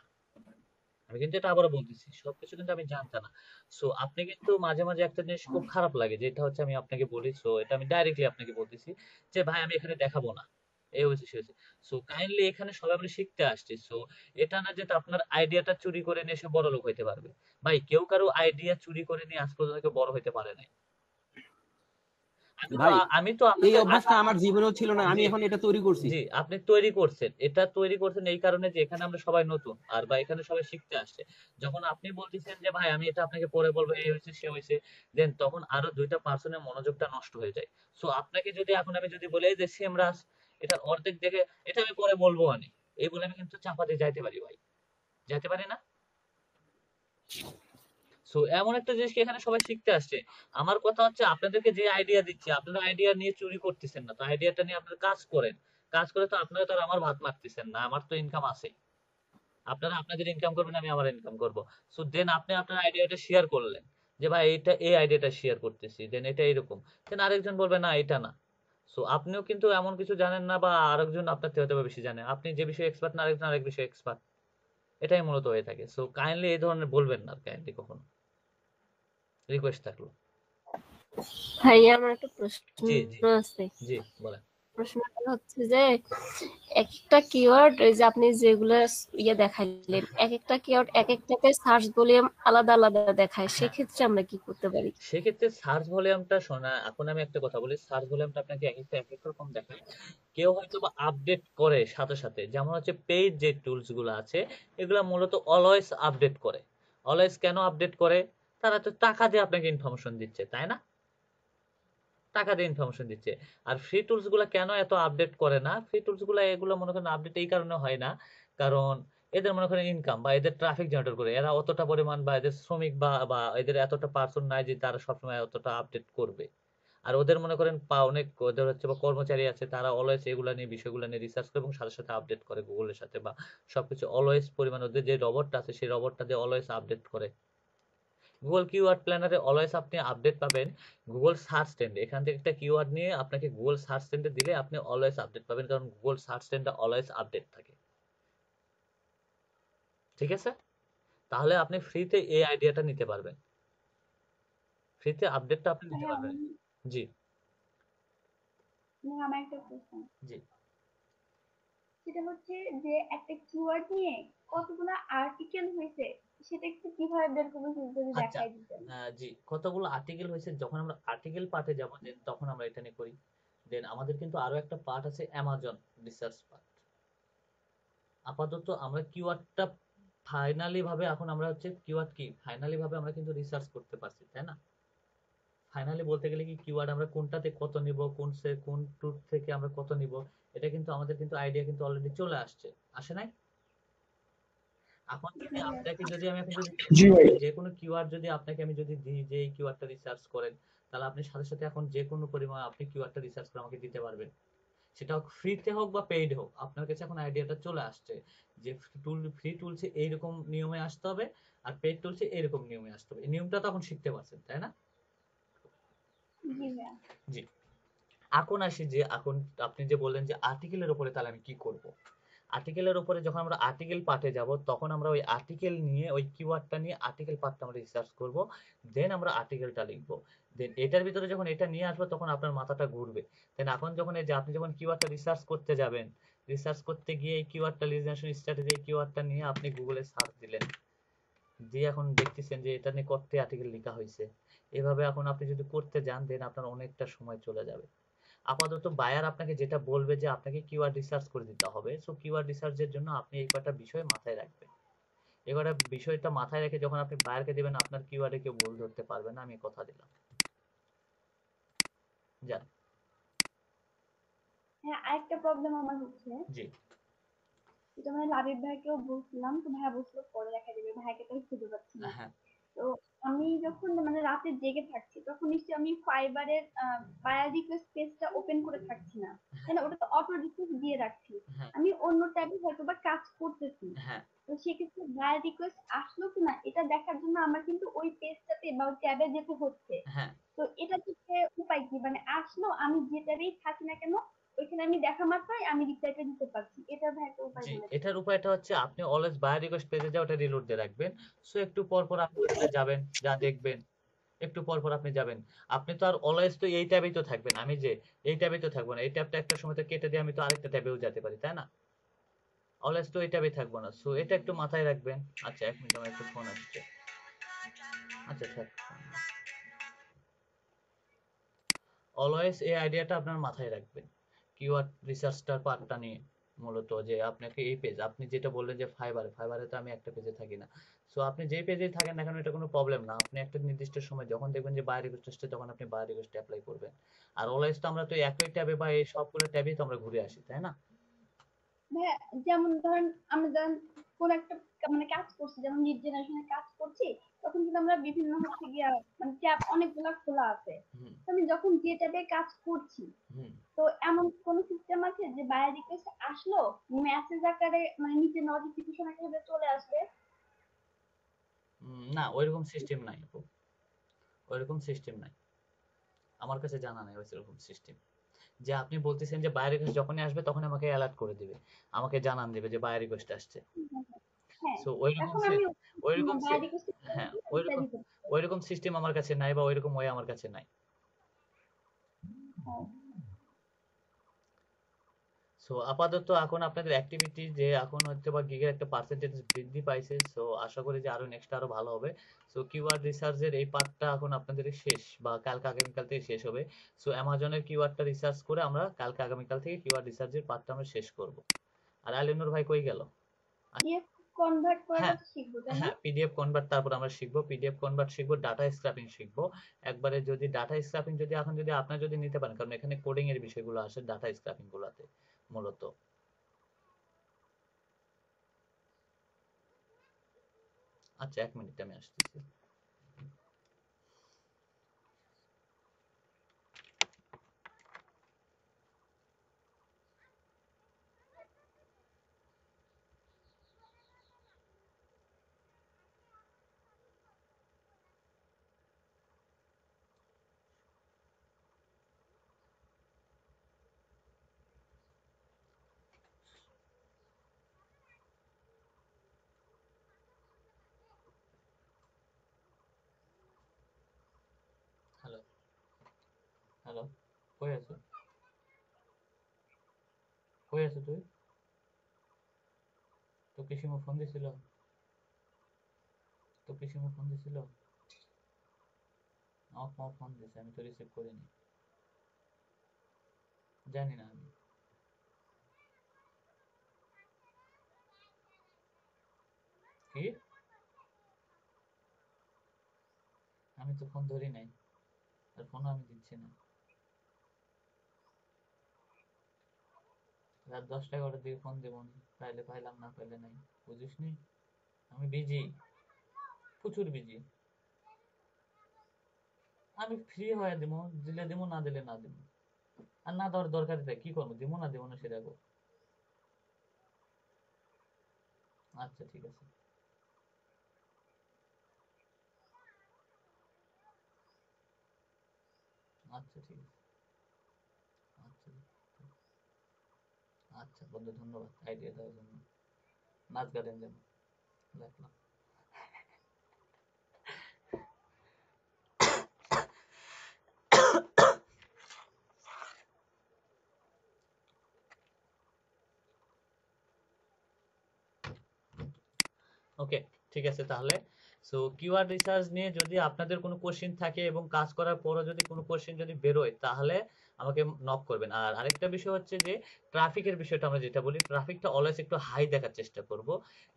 S1: আমি কিন্তু এটা আবারও বলতেছি, সবকিছু কিন্তু আমি জানতাম না। সো আপনি কিন্তু মাঝে মাঝে একটা জিনিস খুব খারাপ লাগে, যেটা হচ্ছে আমি আপনাকে বলি, সো এটা আমি ডাইরেক্টলি আপনাকে বলতেছি যে ভাই আমি এখানে দেখাবো না, এই হয়েছে সে হয়েছে। সো কাইন্ডলি এখানে সবাই আমরা শিখতে আসছি। সো এটা না যে আপনার আইডিয়াটা চুরি করে নিয়ে সে বড় লোক হইতে পারবে। ভাই কেউ কারো আইডিয়া চুরি করে নিয়ে আজ পর্যন্ত কেউ বড় হইতে পারে নাই।
S5: ভাই,
S1: আমি তো
S5: এই
S1: আপনাকে
S5: অভ্যাসটা আমার জীবনেও ছিল না, আমি
S1: জি
S5: এখন এটা তৈরি করছি।
S1: জি আপনি তৈরি করছেন, এটা তৈরি করছেন এই কারণে যে এখানে আমরা সবাই নতুন আর বা এখানে সবাই শিখতে আসছে। যখন আপনি বলতেছেন যে ভাই আমি এটা আপনাকে পরে বলবো, এই হয়েছে সে হয়েছে, দেন তখন আরো দুইটা পার্সনের মনোযোগটা নষ্ট হয়ে যায়। সো আপনাকে যদি এখন আমি যদি বলি এই যে সেম রাস, এটা অর্ধেক দেখে এটা আমি পরে বলবো আনি, এই বলে আমি কিন্তু চাপা দিয়ে যাইতে পারি ভাই, যাইতে পারি না? সো এমন একটা জিনিস কি এখানে সবাই শিখতে আসছে। আমার কথা হচ্ছে আপনাদেরকে যে আইডিয়া দিচ্ছি আপনারা আইডিয়া নিয়ে চুরি করতেছেন না, তো আইডিয়াটা নিয়ে আপনারা কাজ করেন। কাজ করে তো আপনারা তো আর আমার ভাত মারতেছেন না, আমার তো ইনকাম আছে। আপনারা আপনাদের ইনকাম করবেন, আমি আমার ইনকাম করব। সো দেন আপনি আপনার আইডিয়াটা শেয়ার করলেন যে ভাই এটা এই আইডিয়াটা শেয়ার করতেছি, দেন এটা এরকম, দেন আরেকজন বলবে না এটা না। সো আপনিও কিন্তু এমন কিছু জানেন না বা আরেকজন আপনার থেকে হয়তো বা বেশি জানে, আপনি যে বিষয়ে এক্সপার্ট না আরেকজন আরেক বিষয়ে এক্সপার্ট, এটাই মূলত হয়ে থাকে। সো কাইন্ডলি এই ধরনের বলবেন না কাইন্ডলি কখনো, রিকোয়েস্ট থাকলো।
S6: ভাই আমার একটা প্রশ্ন
S1: জি জি
S6: আছে।
S1: জি বলেন।
S6: প্রশ্নটা হচ্ছে যে একটা কিওয়ার্ড, ওই যে আপনি যেগুলো দেখাইলেন, এক একটা কিওয়ার্ড এক একটাকে সার্চ ভলিউম আলাদা আলাদা দেখায়,
S1: হ্যাঁ,
S6: সেক্ষেত্রে আমরা কি করতে পারি?
S1: সেক্ষেত্রে সার্চ ভলিউমটা শোনা, এখন আমি একটা কথা বলি, সার্চ ভলিউমটা আপনাকে এক একটা এক এক রকম দেখায়। কেউ হয়তো বা আপডেট করে সাথে সাথে, যেমন হচ্ছে পেইড যে টুলস গুলো আছে এগুলা মূলত অলওয়েজ আপডেট করে। অলওয়েজ কেন আপডেট করে? তারা তো টাকা দিয়ে আপনাকে ইনফরমেশন দিচ্ছে, তাই না? টাকা দিয়ে ইনফরমেশন দিচ্ছে। আর ফ্রি টুলস গুলা কেন এত আপডেট করে না? ফ্রি টুলস গুলা এগুলো মনে করেন আপডেট এই কারণে হয় না, কারণ এদের মনে করেন ইনকাম বা এদের ট্রাফিক জেনারেট করে, এরা অতটা পরিমাণ বা এদের শ্রমিক বা বা এদের এতটা পার্সন নাই যে তারা সবসময় অতটা আপডেট করবে। আর ওদের মনে করেন অনেক ওদের হচ্ছে বা কর্মচারী আছে, তারা অলওয়েজ এগুলা নিয়ে বিষয়গুলো নিয়ে রিসার্চ করে এবং সাথে সাথে আপডেট করে গুগলের সাথে বা সবকিছু অলওয়েজ পরিমাণ, ওদের যে রবটটা আছে সেই রবটটা দিয়ে অলওয়েজ আপডেট করে। গুগল কিওয়ার্ড প্ল্যানারে অলওয়েজ আপনি আপডেট পাবেন। গুগল সার্চ ট্রেন্ড, এখান থেকে একটা কিওয়ার্ড নিয়ে আপনাকে গুগল সার্চ ট্রেন্ডে দিলে আপনি অলওয়েজ আপডেট পাবেন, কারণ গুগল সার্চ ট্রেন্ডটা অলওয়েজ আপডেট থাকে। ঠিক আছে? তাহলে আপনি ফ্রিতে এই আইডিয়াটা নিতে পারবেন, ফ্রিতে আপডেটটা আপনি নিতে
S3: ভাইয়া
S1: পারবেন। জি
S3: আমার একটা প্রশ্ন,
S1: জি
S3: সেটা হচ্ছে যে একটা কিওয়ার্ড নিয়ে কতগুলো আর্টিকেল হয়েছে, সেটা একটু কিভাবে বের করবো সেটা যদি
S1: আচ্ছা,
S3: দেখাই দিতেন।
S1: জি কতগুলো আর্টিকেল হয়েছে যখন আমরা আর্টিকেল পার্টে যাব দেন তখন আমরা এটা নিয়ে করি। দেন আমাদের কিন্তু আরো একটা পার্ট আছে অ্যামাজন রিসার্চ পার্ট। আপাতত আমরা কিওয়ার্ডটা ফাইনালি ভাবে এখন আমরা হচ্ছে কিওয়ার্ড কি ফাইনালি ভাবে আমরা কিন্তু রিসার্চ করতে পারছি, তাই না? ফাইনালি বলতে গেলে কি কিওয়ার্ড আমরা কোনটাতে কত নিব, কোন টুর থেকে আমরা কত নিব, এটা কিন্তু আমাদের কিন্তু আইডিয়া কিন্তু অলরেডি চলে আসছে, আসে নাই? এখন
S3: জি
S1: যদি
S3: ভাইয়া।
S1: আপনাকে যদি আমি এখন যদি
S4: জি ভাই।
S1: যে কোনো কিওয়ার্ড যদি আপনাকে আমি যদি দিই যে এই কিওয়ার্ডটা রিসার্চ করেন, তাহলে আপনি সাথে সাথে এখন যে কোনো পরিমাণ আপনি কিওয়ার্ডটা রিসার্চ করে আমাকে দিতে পারবেন। সেটা হোক ফ্রিতে হোক বা পেইড হোক, আপনার কাছে এখন আইডিয়াটা চলে আসছে যে ফ্রি টুলসে এইরকম নিয়মে আসতে হবে আর পেইড টুলসে এইরকম নিয়মে আসতে হবে, এই নিয়মটা তো এখন শিখতে পারছেন, তাই না?
S3: জি ভাইয়া।
S1: জি। এখন আসি যে এখন আপনি যে বললেন যে আর্টিকেলের উপরে তাহলে আমি কি করব। আর্টিকেলের উপরে যখন আমরা আর্টিকেল পার্টে যাব তখন আমরা ওই আর্টিকেল নিয়ে ওই কিওয়ার্ডটা নিয়ে আর্টিকেল পার্টটা আমরা রিসার্চ করব, দেন আমরা আর্টিকেলটা লিখবো। দেন এটার ভিতরে যখন এটা নিয়ে আসবো তখন আপনার মাথাটা ঘুরবে। দেন এখন যখন এই যে আপনি যখন কিওয়ার্ডটা রিসার্চ করতে যাবেন, রিসার্চ করতে গিয়ে এই কিওয়ার্ডটা লিজেশন স্ট্র্যাটেজি এই কিওয়ার্ডটা নিয়ে আপনি গুগলে সার্চ দিলেন, দিয়ে এখন দেখতেছেন যে এটা নিয়ে কতটি আর্টিকেল লেখা হয়েছে। এভাবে এখন আপনি যদি করতে যান দেন আপনার অনেকটা সময় চলে যাবে। আপাতত বায়ার আপনাকে যেটা বলবে যে আপনাকে কিওয়ার্ড রিসার্চ করে দিতে হবে, সো কিওয়ার্ড রিসার্চের জন্য আপনি এই কটা বিষয় মাথায় রাখবেন। এই কটা বিষয়টা মাথায় রেখে যখন আপনি বায়ারকে দিবেন আপনার কিওয়ার্ডে কেউ ভুল ধরতে পারবে না, আমি কথা দিলাম। যান।
S3: হ্যাঁ, আরেকটা প্রবলেম আমার হচ্ছে,
S1: জি
S3: যেটা মানে লাবিব ভাইকেও বলছিলাম, তো ভাইয়া বলছিল পরে দেখা দিবে, ভাইকে তো খুঁজে পাচ্ছি না।
S1: হ্যাঁ
S3: তো আমি যখন মানে রাতে জেগে থাকছি তখন নিশ্চয়ই আমি ফাইবারের বায়ার রিকোয়েস্ট পেজটা ওপেন করে থাকছি না, তাই না? ওটা তো অটো রিকোয়েস্ট দিয়ে রাখছি।
S1: হ্যাঁ
S3: আমি অন্য ট্যাবে হয়তো বা কাজ করতেছি,
S1: হ্যাঁ
S3: তো সেক্ষেত্রে বায়ার রিকোয়েস্ট আসলো কিনা এটা দেখার জন্য আমার কিন্তু ওই পেজটাতে বা ওই ট্যাবে যেতে হচ্ছে।
S1: হ্যাঁ
S3: তো এটা থেকে উপায় কি, মানে আসলো আমি যে ট্যাবেই থাকি না কেন ওইখানে আমি দেখা মাত্রই আমি রিপ্লাইটা দিতে পারছি, এটা ভাই একটা উপায়
S1: জি,
S3: বলে দিন।
S1: এটার উপায়টা হচ্ছে আপনি অলওয়েজ বায়ার রিকোয়েস্ট পেজে যা ওটা রিলোড দিয়ে রাখবেন। সো একটু পর পর আপনি ওখানে যাবেন, যা দেখবেন, একটু পর পর আপনি যাবেন। আপনি তো আর অলওয়েজ তো এই ট্যাবেই তো থাকবেন, আমি যে এই ট্যাবেই তো থাকবো না, এই ট্যাবটা একটা সময় তো কেটে দিয়ে আমি তো আরেকটা ট্যাবেও যেতে পারি, তাই না? অলওয়েজ তো এই ট্যাবেই থাকবো না, সো এটা একটু মাথায় রাখবেন। আচ্ছা 1 মিনিট, আমার একটু ফোন আসছে। আচ্ছা থাক, অলওয়েজ এই আইডিয়াটা আপনার মাথায় রাখবেন কিওয়ার্ড রিসার্চটার পার্টটা নিয়ে। মূলত যে আপনাকে এই পেজ, আপনি যেটা বললেন যে ফাইবারে তো আমি একটা পেজে থাকি না। সো আপনি যেই পেজেই থাকেন না কেন এটা কোনো প্রবলেম না। আপনি একটা নির্দিষ্ট সময় যখন দেখবেন যে বায়ার রিকোয়েস্ট আসছে তখন আপনি বায়ার রিকোয়েস্ট অ্যাপ্লাই করবেন। আর অলওয়েজ তো আমরা তো একই ট্যাবে বা এই সবগুলো ট্যাবেই তো আমরা ঘুরে আসি, তাই না?
S3: হ্যাঁ, যেমন ধরেন আমরা যখন কোন একটা মানে কাজ করছি, যেমন লিড জেনারেশনের কাজ করছি, তখন কিন্তু আমরা বিভিন্ন হচ্ছে গিয়া মানে ট্যাব অনেকগুলা খোলা আছে।
S1: হুম
S3: তো আমি যখন যে ট্যাবে কাজ করছি,
S1: হুম
S3: তো এমন কোন সিস্টেম আছে যে বায়ার রিকোয়েস্ট আসলো মেসেজ আকারে মানে নিচে নোটিফিকেশন আকারে চলে আসবে?
S1: না, ওইরকম সিস্টেম নাই আপু, ওইরকম সিস্টেম নাই, আমার কাছে জানা নাই ওইরকম সিস্টেম। যে আপনি বলতেছেন যে বায়ার রিকোয়েস্ট যখনই আসবে তখন আমাকে অ্যালার্ট করে দিবে, আমাকে জানান দিবে যে বায়ার রিকোয়েস্ট আসছে।
S3: হ্যাঁ,
S1: সো ওইরকম
S3: এখন আমি
S1: ওইরকম
S3: বায়ার রিকোয়েস্ট
S1: হ্যাঁ
S3: রিপ্লাই
S1: ওইরকম
S3: দিতে পারবো।
S1: ওইরকম সিস্টেম আমার কাছে নাই, বা ওইরকম ওয়ে আমার কাছে নাই।
S3: হ্যাঁ।
S1: সো আপাতত এখন আপনাদের অ্যাক্টিভিটি যে এখন হচ্ছে বা গিগের একটা পার্সেন্টেজ বৃদ্ধি পাইছে, সো আশা করি যে আরো নেক্সট আরো ভালো হবে। সো কিওয়ার্ড রিসার্চের এই পার্টটা এখন আপনাদের শেষ, বা কালকে আগামীকাল থেকে শেষ হবে। সো অ্যামাজনের কিওয়ার্ডটা রিসার্চ করে আমরা কালকে আগামীকাল থেকে কিওয়ার্ড রিসার্চের পার্টটা আমরা শেষ করব। আর আলিনুর ভাই কই গেল?
S3: পিডিএফ কনভার্ট করাটা
S1: হ্যাঁ
S3: তো শিখবো, তাই না?
S1: হ্যাঁ, পিডিএফ কনভার্ট তারপর আমরা শিখবো, পিডিএফ কনভার্ট শিখবো, ডাটা স্ক্র্যাপিং শিখবো। একবারে যদি ডাটা স্ক্র্যাপিং যদি এখন যদি আপনার যদি নিতে পারেন, কারণ এখানে কোডিং এর বিষয়গুলো আসে ডাটা স্ক্র্যাপিং গুলাতে মূলত। আচ্ছা 1 মিনিট, আমি আসতেছি। হ্যালো হ্যালো, কই আছো? কই আছো তুই? তো পিসিমু ফোন দিছিল? তো পিসিমু ফোন দিছিল? আমার মা ফোন দিছে, আমি তো রিসিভ করিনি। জানি না আমি। কি? আমি তো ফোন ধরি নাই, আর ফোনও আমি দিচ্ছি না। রাত 10টা 11টার দিকে ফোন দেবো, পাইলে পাইলাম, না পাইলে নাই। বুঝিসনি? আমি বিজি, প্রচুর বিজি। আমি ফ্রি হয়ে দিব, দিলে দিব, না দিলে না দিব। আর না দেওয়ার দরকার নেই, কি করবো, দিব না দিব না সেটা গো। আচ্ছা ঠিক আছে। আচ্ছা ঠিক আছে। আচ্ছা আচ্ছা বন্ধু, ধন্যবাদ আইডিয়া দেওয়ার জন্য। নাচ গার্ডেন যাবো, রাখলাম। ওকে, ঠিক আছে তাহলে। সো কিওয়ার্ড রিসার্চ নিয়ে যদি আপনাদের কোনো কোশ্চেন থাকে এবং কাজ করার পরও যদি কোনো কোশ্চেন যদি বেরোয় তাহলে আমাকে নক করবেন। আর আরেকটা বিষয় হচ্ছে যে ট্রাফিকের বিষয়টা, আমরা যেটা বলি ট্রাফিকটা অলওয়েজ একটু হাই দেখার চেষ্টা করব।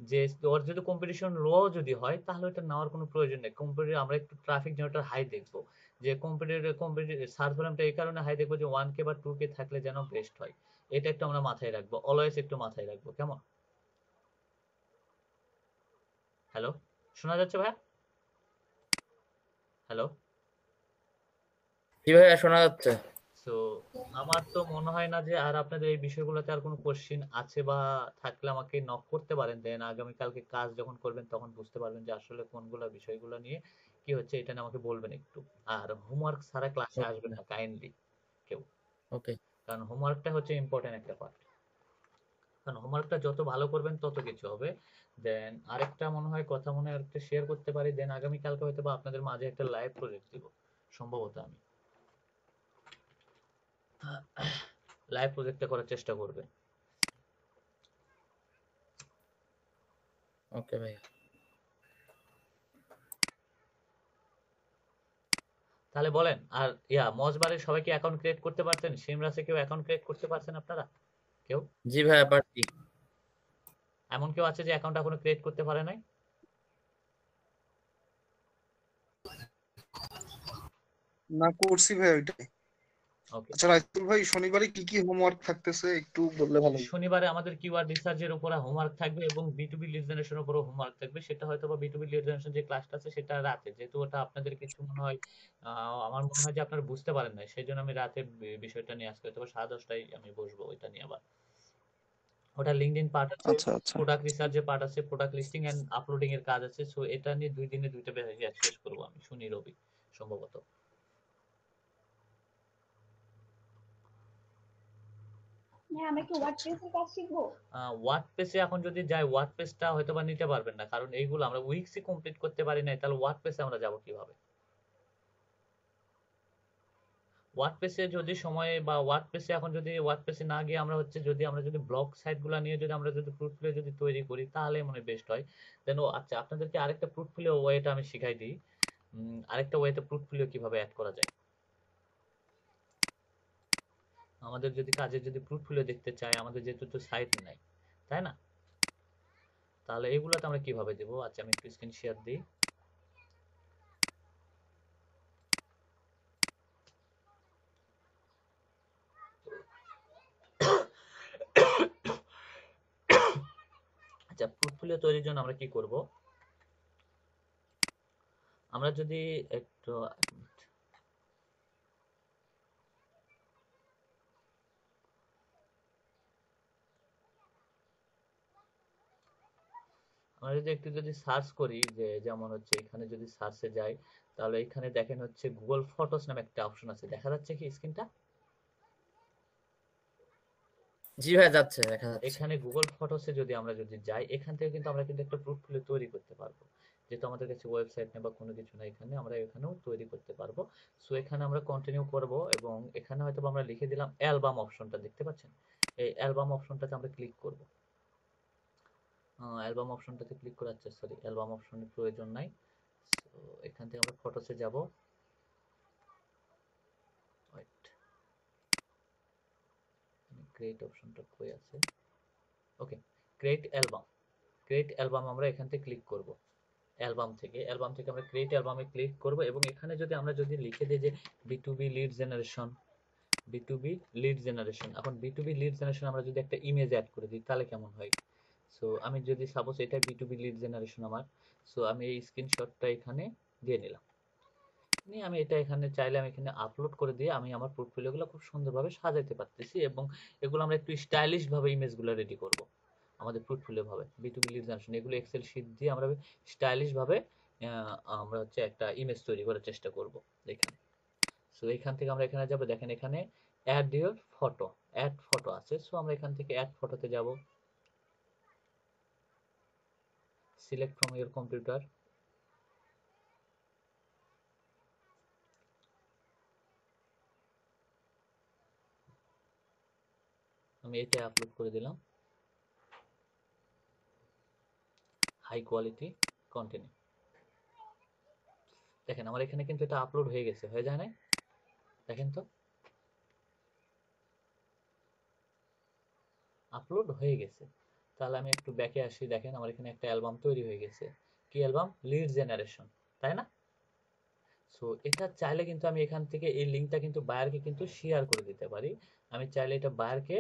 S1: যে ওর যদি কম্পিটিশন লো যদি হয় তাহলে ওটা নেওয়ার কোনো প্রয়োজন নেই। কম্পিটিটিভ আমরা একটু ট্রাফিক জেনারেটর হাই দেখবো, যে কম্পিটিটিভ সার্চ ভলিউমটা এই কারণে হাই দেখবো যে 1K বা 2K থাকলে যেন বেস্ট হয়। এটা একটু আমরা মাথায় রাখবো, অলওয়েজ একটু মাথায় রাখবো, কেমন? হ্যালো, শোনা যাচ্ছে ভাই? হ্যালো।
S5: জি ভাইয়া শোনা যাচ্ছে।
S1: সো আমার তো মনে হয় না যে আর আপনাদের এই বিষয়গুলোতে আর কোনো কোশ্চিন আছে, বা থাকলে আমাকে নক করতে পারেন, দেন আগামীকালকে কাজ যখন করবেন তখন বুঝতে পারবেন যে আসলে কোনগুলো বিষয়গুলো নিয়ে কি হচ্ছে, এটা নিয়ে আমাকে বলবেন একটু। আর হোমওয়ার্ক ছাড়া ক্লাসে আসবেন না কাইন্ডলি কেউ,
S5: ওকে।
S1: কারণ হোমওয়ার্কটা হচ্ছে ইম্পর্টেন্ট একটা পার্ট। কারণ হোমওয়ার্কটা যত ভালো করবেন তত কিছু হবে। দেন আরেকটা মনে হয় কথা মনে হয় আরেকটা শেয়ার করতে পারি, দেন আগামীকালকে হয়তো বা আপনাদের মাঝে একটা লাইভ প্রজেক্ট দিব সম্ভবত। আমি লাইভ প্রজেক্টটা করার চেষ্টা করবেন।
S5: ওকে ভাইয়া।
S1: তাহলে বলেন, আর মজবারের সবাই কি অ্যাকাউন্ট ক্রিয়েট করতে পারছেন? সিমরাসে কেউ অ্যাকাউন্ট ক্রিয়েট করতে পারছেন আপনারা? কেউ
S5: জি ভাইয়া পারছি।
S1: এমন কেউ আছে যে অ্যাকাউন্ট এখনো ক্রিয়েট করতে পারে নাই?
S7: না, করছি ভাই ওইটাই।
S1: ওকে।
S7: আচ্ছা রাইতুল ভাই, শনিবারে কি কি হোমওয়ার্ক থাকতেছে একটু বললে ভালো হতো।
S1: শনিবারে আমাদের কিওয়ার্ড রিসার্চের উপরে হোমওয়ার্ক থাকবে এবং বিটুবি লিড জেনারেশনের উপরে হোমওয়ার্ক থাকবে। সেটা হয়তো বা বিটুবি লিড জেনারেশন যে ক্লাসটা আছে সেটা রাতে, যেহেতু ওটা আপনাদের কিছু মনে হয় আমার মনে হয় যে আপনারা বুঝতে পারেন না, সেই জন্য আমি রাতে বিষয়টা নিয়ে আজকে হয়তো 10:30টায় আমি বসবো ওইটা নিয়ে আবার। ওটা লিঙ্কডইন পার্ট আছে,
S7: আচ্ছা আচ্ছা
S1: প্রোডাক্ট রিসার্চের পার্ট আছে, প্রোডাক্ট লিস্টিং এন্ড আপলোডিং এর কাজ আছে। সো এটা নিয়ে 2 দিনে 2টা শেষ করবো আমি, শনি রবি সম্ভবত।
S3: হ্যাঁ, আমরা কি ওয়ার্ডপ্রেসের কাজ শিখবো?
S1: ওয়ার্ডপ্রেসে এখন যদি যাই, ওয়ার্ডপ্রেসটা হয়তো বা নিতে পারবেন না, কারণ এইগুলো আমরা উইক্সই কমপ্লিট করতে পারি নাই, তাহলে ওয়ার্ডপ্রেসে আমরা যাব কিভাবে? ওয়ার্ডপ্রেসে যদি সময় বা ওয়ার্ডপ্রেসে এখন যদি ওয়ার্ডপ্রেসে না গিয়ে আমরা হচ্ছে যদি আমরা যদি ব্লগ সাইটগুলো নিয়ে যদি আমরা যদি পোর্টফোলিও যদি তৈরি করি তাহলে মনে হয় বেস্ট হয়। দেন আচ্ছা, আপনাদেরকে আরেকটা পোর্টফোলিও ওয়েটা আমি শিখাই দিই। আরেকটা ওয়েতে পোর্টফোলিও কিভাবে অ্যাড করা যায়। আমাদের যদি কাজের যদি পোর্টফোলিও দেখতে চাই, আমাদের যেহেতু তো সাইট নাই, তাই না? তাহলে এগুলোতে আমরা কিভাবে দেব? আচ্ছা, আমি একটু স্ক্রিন শেয়ার দিই। আচ্ছা, পোর্টফোলিও তৈরির জন্য আমরা কি করব? আমরা যদি একটু আমরা যদি একটু যদি সার্চ করি, যে যেমন হচ্ছে এখানে যদি সার্চে যাই, তাহলে এখানে দেখেন হচ্ছে গুগল ফটোস নামে একটা অপশন আছে, দেখা যাচ্ছে কি স্ক্রিনটা?
S5: জি ভাইয়া যাচ্ছে, দেখা যাচ্ছে।
S1: এখানে গুগল ফটোসে যদি আমরা যদি যাই, এখান থেকে কিন্তু আমরা কিন্তু একটা পোর্টফোলিও তৈরি করতে পারবো। যেহেতু আমাদের কাছে ওয়েবসাইট নেই বা কোনো কিছু না, এখানে আমরা এখানেও তৈরি করতে পারবো। সো এখানে আমরা কন্টিনিউ করব এবং এখানে হয়তো আমরা লিখে দিলাম অ্যালবাম অপশনটা, দেখতে পাচ্ছেন? এই অ্যালবাম অপশনটাতে আমরা ক্লিক করব। অ্যালবাম অপশনটাতে ক্লিক করে, আচ্ছা সরি, অ্যালবাম অপশনের প্রয়োজন নাই। সো এখান থেকে আমরা ফটোসে যাব। ওয়েট, ক্রিয়েট অপশনটা কই আছে? ওকে, ক্রিয়েট অ্যালবাম। ক্রিয়েট অ্যালবাম আমরা এখান থেকে ক্লিক করব। অ্যালবাম থেকে আমরা ক্রিয়েট অ্যালবামে ক্লিক করব এবং এখানে যদি আমরা যদি লিখে দিই যে বিটুবি লিড জেনারেশন, বিটুবি লিড জেনারেশন, এখন বিটুবি লিড জেনারেশন আমরা যদি একটা ইমেজ অ্যাড করে দিই তাহলে কেমন হয়? সো আমি যদি সাপোজ এটা বিটুবি লিড জেনারেশন আমার, সো আমি এই স্ক্রিনশটটা এখানে দিয়ে নিলাম, নিয়ে আমি এটা এখানে চাইলে আমি এখানে আপলোড করে দিয়ে আমি আমার পোর্টফোলিওগুলো খুব সুন্দরভাবে সাজাতে পারতেছি এবং এগুলো আমরা একটু স্টাইলিশ ভাবে ইমেজগুলো রেডি করব আমাদের পোর্টফোলিও ভাবে। বিটুবি লিড জেনারেশন এগুলো এক্সেল শীট দিয়ে আমরা স্টাইলিশ ভাবে আমরা হচ্ছে একটা ইমেজ তৈরি করার চেষ্টা করব এখানে। সো এখান থেকে আমরা এখানে যাব, দেখেন এখানে add your photo, add photo আছে। সো আমরা এখান থেকে অ্যাড ফটোতে যাব, সিলেক্ট ফ্রম ইওর কম্পিউটার। আমি এটা আপলোড করে দিলাম, হাই কোয়ালিটি কন্টেন্ট। দেখেন আমার এখানে কিন্তু এটা আপলোড হয়ে গেছে, হয়ে যায় না? দেখেন তো, আপলোড হয়ে গেছে। তাহলে আমি একটু ব্যাকে আসি, দেখেন আমার এখানে একটা অ্যালবাম তৈরি হয়ে গেছে। কি অ্যালবাম? লিড জেনারেশন, তাই না? সো এটা চাইলে কিন্তু আমি এখান থেকে এই লিঙ্কটা কিন্তু বায়ারকে কিন্তু শেয়ার করে দিতে পারি। আমি চাইলে এটা বায়ারকে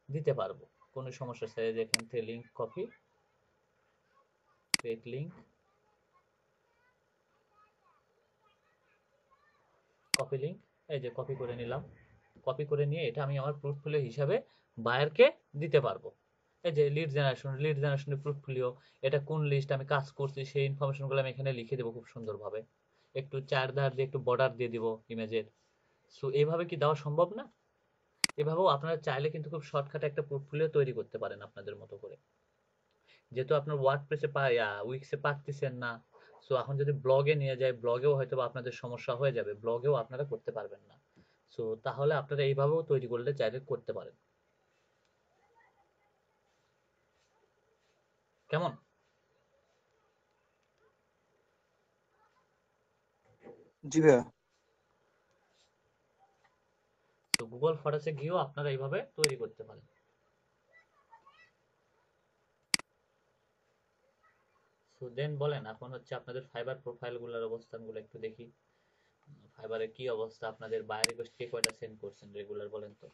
S1: দিতে পারবো, কোনো সমস্যা চাই যে এখান থেকে link copy, create link, copy link, এই যে কপি করে নিলাম। কপি করে নিয়ে এটা আমি আমার পোর্টফোলিও হিসাবে বায়ারকে দিতে পারবো। এই যে লিড জেনারেশনের পোর্টফোলিও, এটা কোন লিস্ট আমি কাজ করছি সেই ইনফরমেশনগুলো আমি এখানে লিখে দেবো খুব সুন্দরভাবে। একটু চারধার দিয়ে একটু বর্ডার দিয়ে দিব ইমেজের। সো এইভাবে কি দেওয়া সম্ভব না? এভাবেও আপনারা চাইলে কিন্তু খুব শর্টকাটে একটা পোর্টফোলিও তৈরি করতে পারেন আপনাদের মতো করে। যেহেতু আপনার ওয়ার্ডপ্রেসে উইক্সে পারতেছেন না, সো এখন যদি ব্লগে নিয়ে যায়, ব্লগেও হয়তো বা আপনাদের সমস্যা হয়ে যাবে, ব্লগেও আপনারা করতে পারবেন না। সো তাহলে আপনারা এইভাবেও তৈরি করলে চাইলে করতে পারেন। কেমন?
S7: জি ভাইয়া।
S1: তো গুগল ফরেস্টে গিয়েও আপনারা এইভাবে তৈরি করতে পারেন। সো দেন বলেন, এখন হচ্ছে আপনাদের ফাইবার প্রোফাইলগুলোর অবস্থানগুলো একটু দেখি। ফাইবারের কি অবস্থা? আপনাদের বায়ার রিকোয়েস্ট কে কয়টা সেন্ড করছেন রেগুলার বলেন তো।